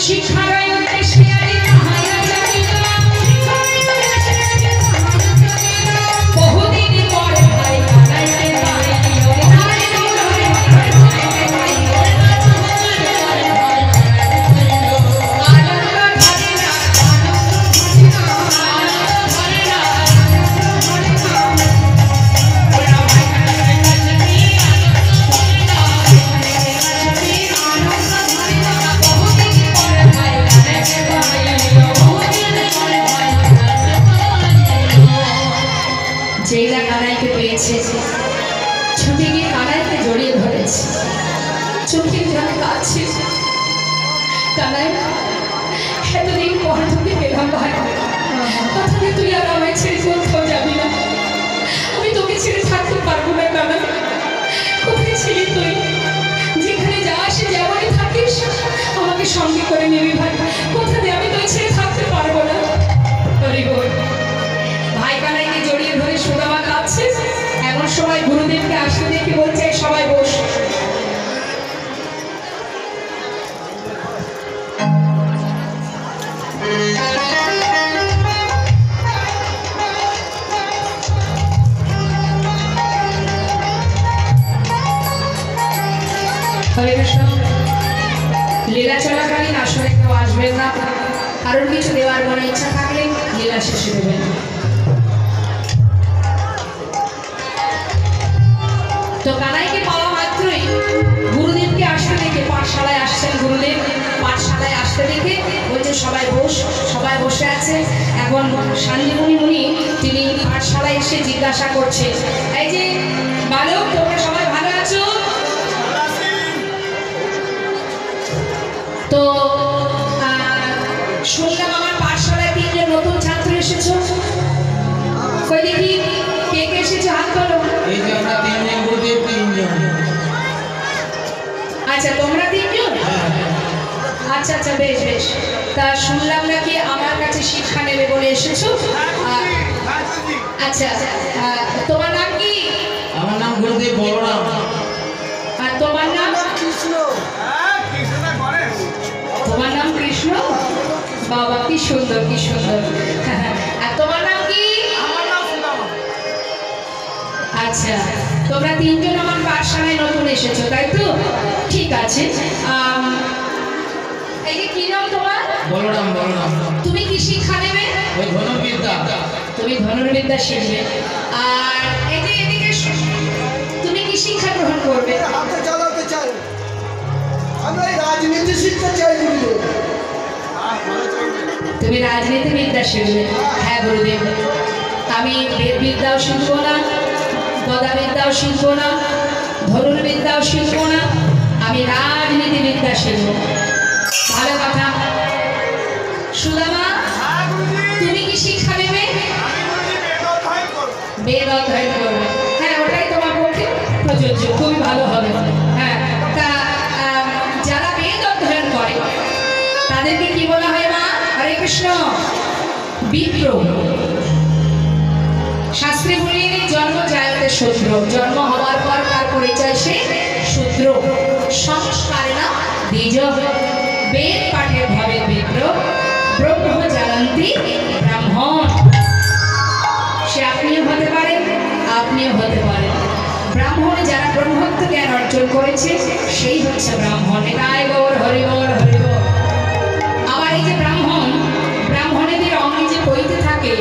শিক্ষার উদ্দেশ্যে আমি তাহারা জানি না। বহুদিন পরে ভাই কানাইকে পাইলো যেইরা কানাইকে পেয়েছে ছুটে গিয়ে কানাইকে জড়িয়ে ধরেছে, চোখের জলে কাঁদছে। কানাই, এতদিন পর তোকে পেলাম ভাই, কথাতে তুই আর আমায় ছেড়ে কোথাও যাবি না। আমি তোকে ছেড়ে থাকতে পারবো না কানাই। কোথায় ছিলি তুই? যেখানে যাস যেমনই থাকিস আমাকে সঙ্গে করে নিবি ভাই। কোথাতে আমি তুই ছেড়ে থাকতে পারবো না। ভাই কানাইকে জড়িয়ে ধরে সুদামা কাঁদছে। এমন সময় গুরুদেবকে আসতে দেখে বলছে, সবাই বস। হরে কৃষ্ণ। লীলা চলাকালীন আসলে কেউ আসবেন না, কারণ কিছু দেওয়ার মনে ইচ্ছা থাকলে লীলা শেষে দেবেন। তো কানাইকে পাওয়া মাত্রই গুরুদেবকে আসতে দেখে, পাঠশালায় আসছেন গুরুদেব, পাঠশালায় আসতে দেখে বলছে সবাই বস। সবাই বসে আছে। এখন শান্তিমণি মুনি তিনি পাঠশালায় এসে জিজ্ঞাসা করছে, এই যে বালক, তোমরা সবাই ভালো আছো? তো শুনলাম আমার পাঠশালায় 3জন নতুন ছাত্র এসেছো। কই দেখি কে কে এসেছো, হাত তোলো। এই যে আমরা 3জন, গুরুদেব 3জন। আচ্ছা, তোমরা 3জন? আচ্ছা আচ্ছা, বেশ বেশ। তা শুনলাম নাকি আমার কাছে শিক্ষা নেবে বলে এসেছো। আচ্ছা, তোমার নাম কি? আমার নাম গুরুদেব বলরাম। আর তোমার নাম? কৃষ্ণ। তোমার নাম কৃষ্ণ? বাবা, কি সুন্দর, কি সুন্দর। আর তোমার নাম কি? আমার নাম সুদামা। আচ্ছা, তোমরা 3জন আমার পাঠশালায় নতুন এসেছো, তাই তো? ঠিক আছে। এই যে কি নাম তোমার? বলরাম। বলরাম। তুমি কি শিক্ষা নেবে? ওই ধনুর্বিদ্যা। তুমি ধনুর্বিদ্যা শিখবে। আর এই যে এদিকে তুমি কি শিক্ষা গ্রহণ করবে? হাতে চালাতে চাই, আমরা এই রাজনীতি শিখতে চাই গুরুদেব। তুমি রাজনীতিবিদ্যা শিখবে? হ্যাঁ গুরুদেব, আমি বেদবিদ্যাও শিখবো না, গদাবিদ্যাও শিখবো না, ধনুর্বিদ্যাও শিখবো না, আমি রাজনীতিবিদ্যা শিখবো। ভালো কথা। সুদামা, তুমি কি শিক্ষা নেবে? বেদ অধ্যয়ন করবে। হ্যাঁ, ওটাই তোমার পক্ষে প্রযোজ্য, খুবই ভালো হবে। হ্যাঁ, তা যারা বেদ অধ্যয়ন করে তাদেরকে কি বলা হয় মা? হরে কৃষ্ণ। বিপ্র। শাস্ত্রে বলি জন্ম জায়তে শূদ্র, জন্ম হওয়ার পর তার পরিচয় সে শূদ্র। সংস্কারে না দ্বিজ, বেদ পাঠের ভাবে বিপ্র, ব্রহ্ম জানন্তি ব্রাহ্মণ। সে আপনিও হতে পারেন, আপনিও হতে পারেন। ব্রাহ্মণ যারা ব্রহ্মত্ব জ্ঞান অর্জন করেছে সেই হচ্ছে ব্রাহ্মণ। এটাই গৌর, হরি বল, হরি বল। আবার এই যে ব্রাহ্মণ, ব্রাহ্মণেদের অঙ্গে যে পৈতে থাকে